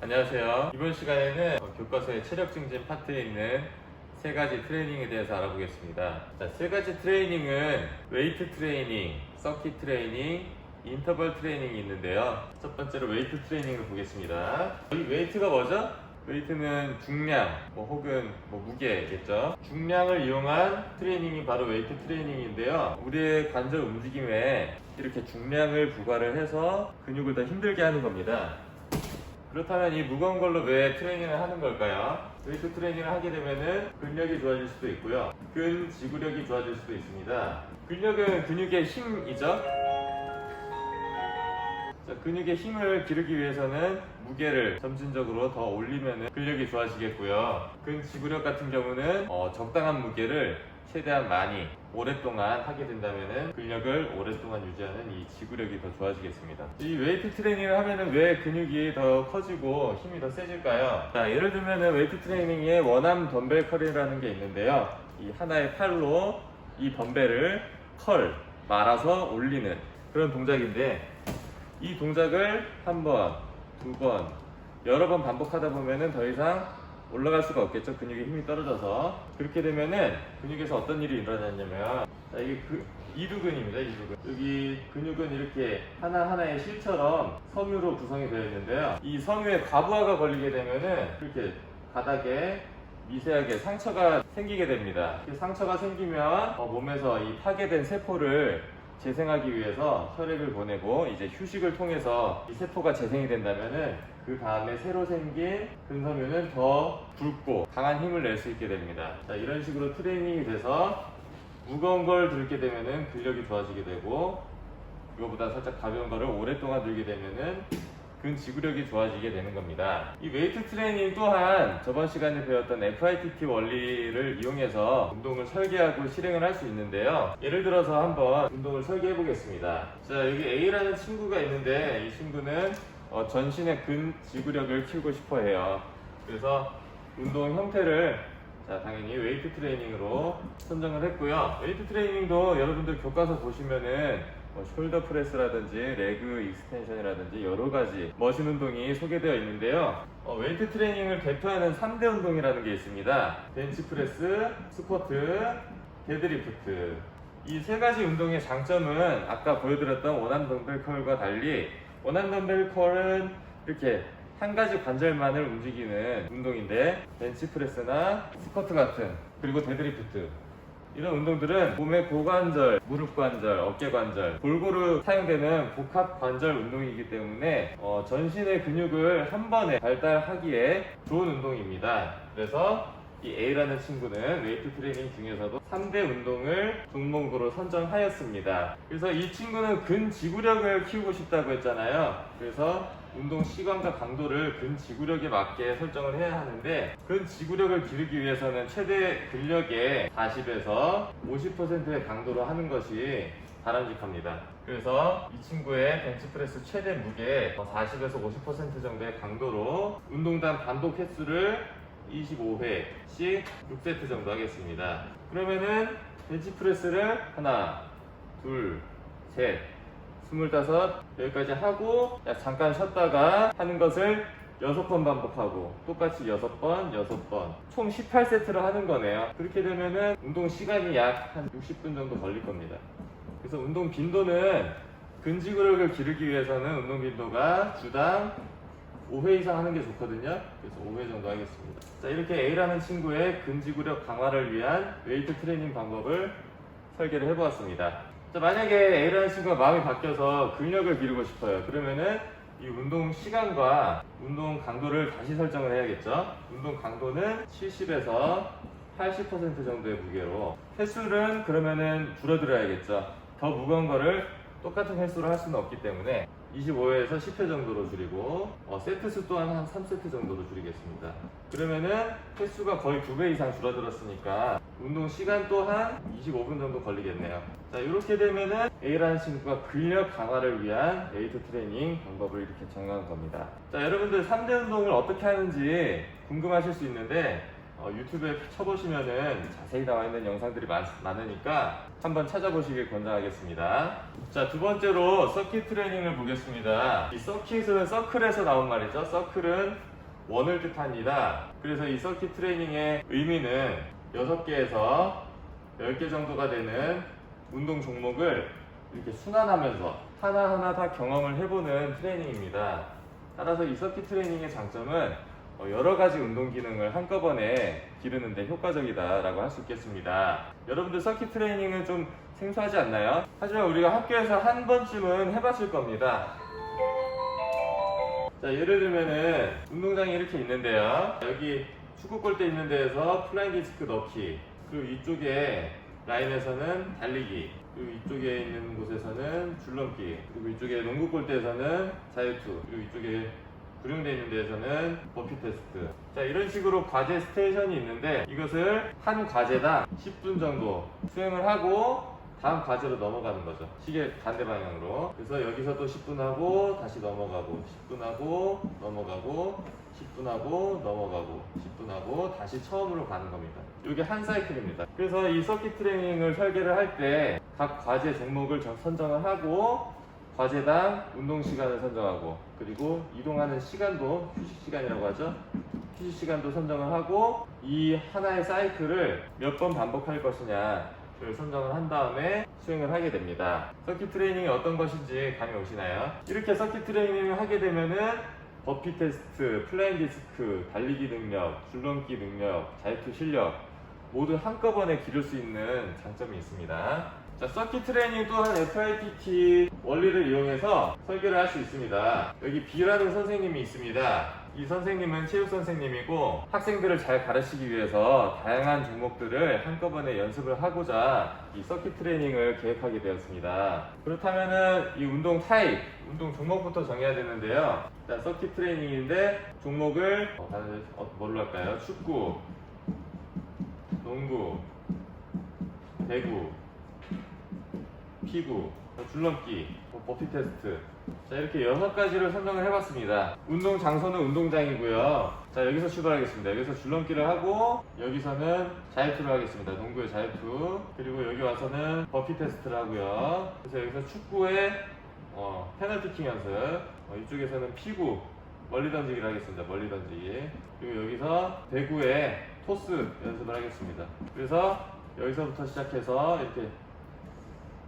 안녕하세요. 이번 시간에는 교과서의 체력 증진 파트에 있는 세 가지 트레이닝에 대해서 알아보겠습니다. 자, 세 가지 트레이닝은 웨이트 트레이닝, 서킷 트레이닝, 인터벌 트레이닝이 있는데요. 첫 번째로 웨이트 트레이닝을 보겠습니다. 이 웨이트가 뭐죠? 웨이트는 중량 혹은 무게겠죠. 중량을 이용한 트레이닝이 바로 웨이트 트레이닝인데요. 우리의 관절 움직임에 이렇게 중량을 부과를 해서 근육을 더 힘들게 하는 겁니다. 그렇다면 이 무거운 걸로 왜 트레이닝을 하는 걸까요? 웨이트 트레이닝을 하게 되면은 근력이 좋아질 수도 있고요. 근지구력이 좋아질 수도 있습니다. 근력은 근육의 힘이죠. 자, 근육의 힘을 기르기 위해서는 무게를 점진적으로 더 올리면 근력이 좋아지겠고요. 근지구력 같은 경우는 적당한 무게를 최대한 많이 오랫동안 하게 된다면 근력을 오랫동안 유지하는 이 지구력이 더 좋아지겠습니다. 이 웨이트 트레이닝을 하면 왜 근육이 더 커지고 힘이 더 세질까요? 자, 예를 들면 웨이트 트레이닝에 원암 덤벨 컬이라는 게 있는데요. 이 하나의 팔로 이 덤벨을 말아서 올리는 그런 동작인데, 이 동작을 한 번, 두 번, 여러 번 반복하다 보면은 더 이상 올라갈 수가 없겠죠. 근육에 힘이 떨어져서. 그렇게 되면은 근육에서 어떤 일이 일어나냐면, 자, 이게 이두근입니다. 이두근. 여기 근육은 이렇게 하나하나의 실처럼 섬유로 구성이 되어 있는데요. 이 섬유에 과부하가 걸리게 되면은 이렇게 바닥에 미세하게 상처가 생기게 됩니다. 상처가 생기면 몸에서 이 파괴된 세포를 재생하기 위해서 혈액을 보내고 이제 휴식을 통해서 이 세포가 재생이 된다면은 그 다음에 새로 생긴 근섬유는 더 굵고 강한 힘을 낼 수 있게 됩니다. 자, 이런 식으로 트레이닝이 돼서 무거운 걸 들게 되면은 근력이 좋아지게 되고, 그거보다 살짝 가벼운 거를 오랫동안 들게 되면은 근지구력이 좋아지게 되는 겁니다. 이 웨이트 트레이닝 또한 저번 시간에 배웠던 FITT 원리를 이용해서 운동을 설계하고 실행을 할 수 있는데요. 예를 들어서 한번 운동을 설계해 보겠습니다. 자, 여기 A라는 친구가 있는데, 이 친구는 전신의 근지구력을 키우고 싶어 해요. 그래서 운동 형태를 당연히 웨이트 트레이닝으로 선정을 했고요. 웨이트 트레이닝도 여러분들 교과서 보시면은 숄더 프레스라든지 레그 익스텐션이라든지 여러 가지 머신 운동이 소개되어 있는데요. 웨이트 트레이닝을 대표하는 3대 운동이라는 게 있습니다. 벤치 프레스, 스쿼트, 데드리프트. 이 세 가지 운동의 장점은 아까 보여드렸던 원암 덤벨 컬과 달리, 원암 덤벨 컬은 이렇게 한 가지 관절만을 움직이는 운동인데, 벤치 프레스나 스쿼트 같은, 그리고 데드리프트, 이런 운동들은 몸의 고관절, 무릎 관절, 어깨 관절 골고루 사용되는 복합 관절 운동이기 때문에 전신의 근육을 한 번에 발달하기에 좋은 운동입니다. 그래서 이 A라는 친구는 웨이트 트레이닝 중에서도 3대 운동을 종목으로 선정하였습니다. 그래서 이 친구는 근지구력을 키우고 싶다고 했잖아요. 그래서 운동 시간과 강도를 근지구력에 맞게 설정을 해야 하는데, 근지구력을 기르기 위해서는 최대 근력의 40에서 50%의 강도로 하는 것이 바람직합니다. 그래서 이 친구의 벤치프레스 최대 무게 40에서 50% 정도의 강도로 운동당 반복 횟수를 25회씩 6세트 정도 하겠습니다. 그러면은 벤치프레스를 하나, 둘, 셋, 25, 여기까지 하고 잠깐 쉬었다가 하는 것을 6번 반복하고 똑같이 6번, 6번 총 18세트를 하는 거네요. 그렇게 되면은 운동 시간이 약 한 60분 정도 걸릴 겁니다. 그래서 운동 빈도는 근지구력을 기르기 위해서는 운동 빈도가 주당 5회 이상 하는 게 좋거든요. 그래서 5회 정도 하겠습니다. 자, 이렇게 A라는 친구의 근지구력 강화를 위한 웨이트 트레이닝 방법을 설계를 해보았습니다. 자, 만약에 A라는 친구가 마음이 바뀌어서 근력을 기르고 싶어요. 그러면은 이 운동 시간과 운동 강도를 다시 설정을 해야겠죠. 운동 강도는 70에서 80% 정도의 무게로, 횟수는 그러면은 줄어들어야겠죠. 더 무거운 거를 똑같은 횟수로 할 수는 없기 때문에 25회에서 10회 정도로 줄이고, 세트 수 또한 한 3세트 정도로 줄이겠습니다. 그러면은 횟수가 거의 2배 이상 줄어들었으니까 운동 시간 또한 25분 정도 걸리겠네요. 자, 이렇게 되면은 A라는 친구가 근력 강화를 위한 웨이트 트레이닝 방법을 이렇게 정한 겁니다. 자, 여러분들 3대 운동을 어떻게 하는지 궁금하실 수 있는데, 유튜브에 쳐보시면은 자세히 나와 있는 영상들이 많으니까 한번 찾아보시길 권장하겠습니다. 자, 두 번째로 서킷 트레이닝을 보겠습니다. 이 서킷은 서클에서 나온 말이죠. 서클은 원을 뜻합니다. 그래서 이 서킷 트레이닝의 의미는 6개에서 10개 정도가 되는 운동 종목을 이렇게 순환하면서 하나하나 다 경험을 해보는 트레이닝입니다. 따라서 이 서킷 트레이닝의 장점은 여러 가지 운동 기능을 한꺼번에 기르는데 효과적이다라고 할 수 있겠습니다. 여러분들 서킷 트레이닝은 좀 생소하지 않나요? 하지만 우리가 학교에서 한 번쯤은 해봤을 겁니다. 자, 예를 들면은 운동장이 이렇게 있는데요. 여기 축구 골대 있는 데에서 플라잉 디스크 넣기, 그리고 이쪽에 라인에서는 달리기, 그리고 이쪽에 있는 곳에서는 줄넘기, 그리고 이쪽에 농구 골대에서는 자유투, 그리고 이쪽에 구룡되어 있는 데에서는 버피 테스트. 자, 이런 식으로 과제 스테이션이 있는데 이것을 한 과제당 10분 정도 수행을 하고 다음 과제로 넘어가는 거죠. 시계 반대 방향으로. 그래서 여기서 또 10분 하고 다시 넘어가고 10분 하고 넘어가고 10분 하고 넘어가고 10분 하고 다시 처음으로 가는 겁니다. 이게 한 사이클입니다. 그래서 이 서킷 트레이닝을 설계를 할 때 각 과제 종목을 선정을 하고 과제당 운동 시간을 선정하고 그리고 이동하는 시간도 휴식 시간이라고 하죠. 휴식 시간도 선정을 하고 이 하나의 사이클을 몇 번 반복할 것이냐 를 선정을 한 다음에 수행을 하게 됩니다. 서킷 트레이닝이 어떤 것인지 감이 오시나요? 이렇게 서킷 트레이닝을 하게 되면은 버피 테스트, 플라잉 디스크, 달리기 능력, 줄넘기 능력, 자유투 실력 모두 한꺼번에 기를 수 있는 장점이 있습니다. 자, 서킷 트레이닝 또한 FITT 원리를 이용해서 설계를 할 수 있습니다. 여기 B라는 선생님이 있습니다. 이 선생님은 체육 선생님이고 학생들을 잘 가르치기 위해서 다양한 종목들을 한꺼번에 연습을 하고자 이 서킷 트레이닝을 계획하게 되었습니다. 그렇다면은 이 운동 타입, 운동 종목부터 정해야 되는데요. 자, 서킷 트레이닝인데 종목을 뭘로 할까요? 축구, 농구, 배구, 피구, 줄넘기, 버피 테스트. 자, 이렇게 6가지를 선정을 해봤습니다. 운동 장소는 운동장이고요. 자, 여기서 출발하겠습니다. 여기서 줄넘기를 하고 여기서는 자유투를 하겠습니다. 농구의 자유투. 그리고 여기 와서는 버피 테스트를 하고요. 그래서 여기서 축구의 페널티킥 연습. 이쪽에서는 피구, 멀리 던지기를 하겠습니다. 멀리 던지기. 그리고 여기서 배구의 토스 연습을 하겠습니다. 그래서 여기서부터 시작해서 이렇게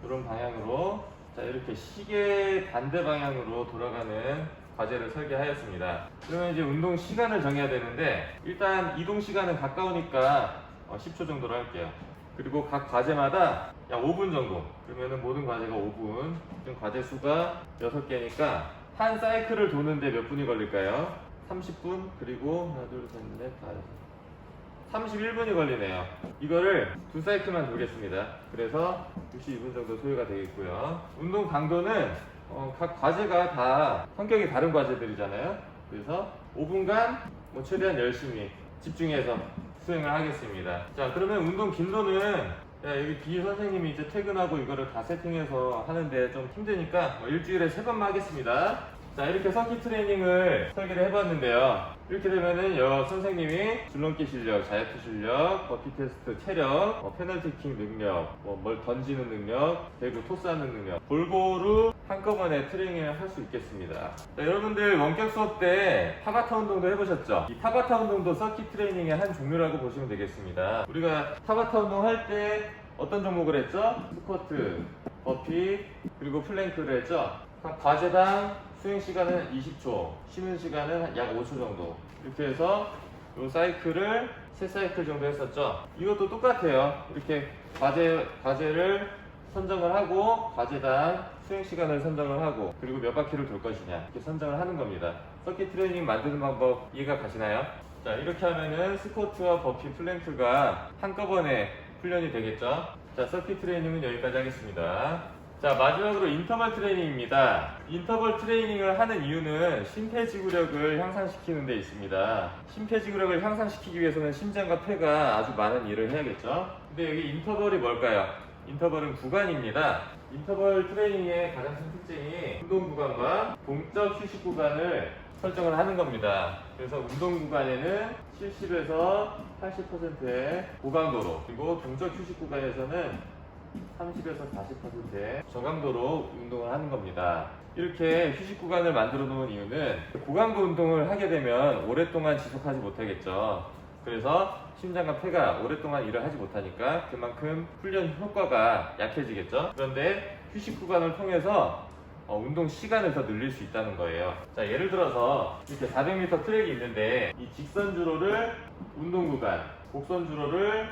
이런 방향으로, 자, 이렇게 시계 반대 방향으로 돌아가는 과제를 설계하였습니다. 그러면 이제 운동 시간을 정해야 되는데 일단 이동 시간은 가까우니까 10초 정도로 할게요. 그리고 각 과제마다 약 5분 정도. 그러면은 모든 과제가 5분. 지금 과제 수가 6개니까 한 사이클을 도는데 몇 분이 걸릴까요? 30분. 그리고 하나, 둘, 셋, 넷, 다, 31분이 걸리네요. 이거를 2사이클만 돌겠습니다. 그래서 62분 정도 소요가 되겠고요. 운동 강도는 각 과제가 다 성격이 다른 과제들이잖아요. 그래서 5분간 최대한 열심히 집중해서 수행을 하겠습니다. 자, 그러면 운동 빈도는 여기 B 선생님이 이제 퇴근하고 이거를 다 세팅해서 하는데 좀 힘드니까 일주일에 3번만 하겠습니다. 자, 이렇게 서킷 트레이닝을 설계를 해봤는데요. 이렇게 되면은 선생님이 줄넘기 실력, 자유투 실력, 버피 테스트 체력, 페널티킥 능력, 뭘 던지는 능력, 배구 토스하는 능력 골고루 한꺼번에 트레이닝을 할 수 있겠습니다. 자, 여러분들 원격 수업 때 타바타 운동도 해보셨죠? 이 타바타 운동도 서킷 트레이닝의 한 종류라고 보시면 되겠습니다. 우리가 타바타 운동 할 때 어떤 종목을 했죠? 스쿼트, 버피, 그리고 플랭크를 했죠? 각 과제당 수행 시간은 20초, 쉬는 시간은 약 5초 정도. 이렇게 해서 이 사이클을 3사이클 정도 했었죠. 이것도 똑같아요. 이렇게 과제를 선정을 하고 과제당 수행 시간을 선정을 하고 그리고 몇 바퀴를 돌 것이냐 이렇게 선정을 하는 겁니다. 서킷 트레이닝 만드는 방법 이해가 가시나요? 자, 이렇게 하면은 스쿼트와 버피, 플랭크가 한꺼번에 훈련이 되겠죠. 자, 서킷 트레이닝은 여기까지 하겠습니다. 자, 마지막으로 인터벌 트레이닝입니다. 인터벌 트레이닝을 하는 이유는 심폐지구력을 향상시키는 데 있습니다. 심폐지구력을 향상시키기 위해서는 심장과 폐가 아주 많은 일을 해야겠죠. 근데 여기 인터벌이 뭘까요? 인터벌은 구간입니다. 인터벌 트레이닝의 가장 큰 특징이 운동 구간과 동적 휴식 구간을 설정을 하는 겁니다. 그래서 운동 구간에는 70에서 80%의 고강도로, 그리고 동적 휴식 구간에서는 30에서 40%의 저강도로 운동을 하는 겁니다. 이렇게 휴식 구간을 만들어 놓은 이유는 고강도 운동을 하게 되면 오랫동안 지속하지 못하겠죠. 그래서 심장과 폐가 오랫동안 일을 하지 못하니까 그만큼 훈련 효과가 약해지겠죠. 그런데 휴식 구간을 통해서 운동 시간을 더 늘릴 수 있다는 거예요. 자, 예를 들어서 이렇게 400m 트랙이 있는데 이 직선 주로를 운동 구간, 곡선 주로를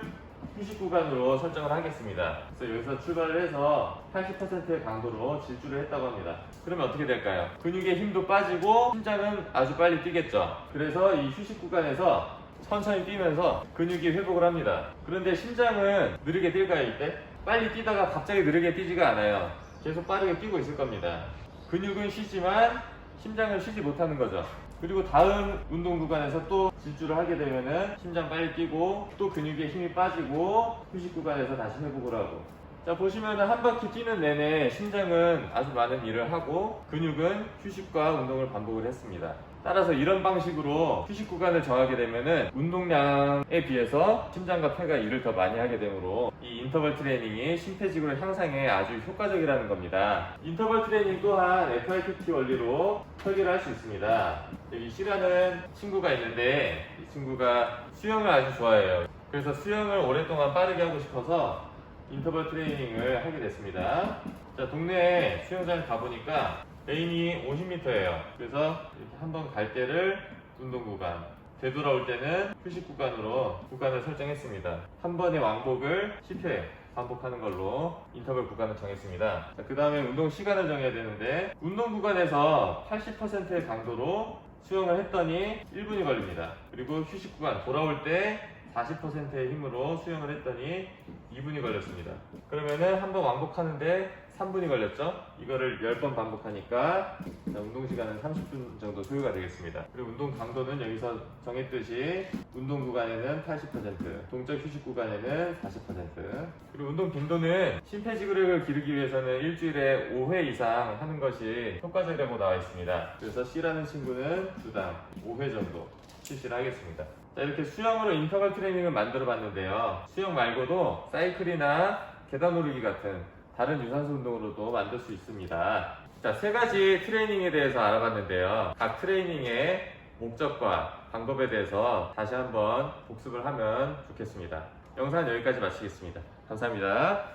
휴식 구간으로 설정을 하겠습니다. 그래서 여기서 출발을 해서 80%의 강도로 질주를 했다고 합니다. 그러면 어떻게 될까요? 근육의 힘도 빠지고 심장은 아주 빨리 뛰겠죠. 그래서 이 휴식 구간에서 천천히 뛰면서 근육이 회복을 합니다. 그런데 심장은 느리게 뛸까요, 이때? 빨리 뛰다가 갑자기 느리게 뛰지가 않아요. 계속 빠르게 뛰고 있을 겁니다. 근육은 쉬지만 심장은 쉬지 못하는 거죠. 그리고 다음 운동 구간에서 또 질주를 하게 되면은 심장 빨리 뛰고 또 근육에 힘이 빠지고 휴식 구간에서 다시 회복을 하고. 자, 보시면은 한 바퀴 뛰는 내내 심장은 아주 많은 일을 하고 근육은 휴식과 운동을 반복을 했습니다. 따라서 이런 방식으로 휴식 구간을 정하게 되면은 운동량에 비해서 심장과 폐가 일을 더 많이 하게 되므로 이 인터벌 트레이닝이 심폐지구력 향상에 아주 효과적이라는 겁니다. 인터벌 트레이닝 또한 FITT 원리로 설계를 할 수 있습니다. 여기 C라는 친구가 있는데 이 친구가 수영을 아주 좋아해요. 그래서 수영을 오랫동안 빠르게 하고 싶어서 인터벌 트레이닝을 하게 됐습니다. 자, 동네에 수영장을 가보니까 레인이 50m예요. 그래서 이렇게 한번 갈 때를 운동 구간, 되돌아올 때는 휴식 구간으로 구간을 설정했습니다. 한 번의 왕복을 10회 반복하는 걸로 인터벌 구간을 정했습니다. 그 다음에 운동 시간을 정해야 되는데 운동 구간에서 80%의 강도로 수영을 했더니 1분이 걸립니다. 그리고 휴식 구간 돌아올 때 40%의 힘으로 수영을 했더니 2분이 걸렸습니다. 그러면은 한 번 왕복하는데 3분이 걸렸죠? 이거를 10번 반복하니까 운동 시간은 30분 정도 소요가 되겠습니다. 그리고 운동 강도는 여기서 정했듯이 운동 구간에는 80%, 동적 휴식 구간에는 40%. 그리고 운동 빈도는 심폐지구력을 기르기 위해서는 일주일에 5회 이상 하는 것이 효과적이라고 나와 있습니다. 그래서 C라는 친구는 주당 5회 정도 실시를 하겠습니다. 자, 이렇게 수영으로 인터벌 트레이닝을 만들어 봤는데요. 수영 말고도 사이클이나 계단 오르기 같은 다른 유산소 운동으로도 만들 수 있습니다. 자, 세 가지 트레이닝에 대해서 알아봤는데요. 각 트레이닝의 목적과 방법에 대해서 다시 한번 복습을 하면 좋겠습니다. 영상은 여기까지 마치겠습니다. 감사합니다.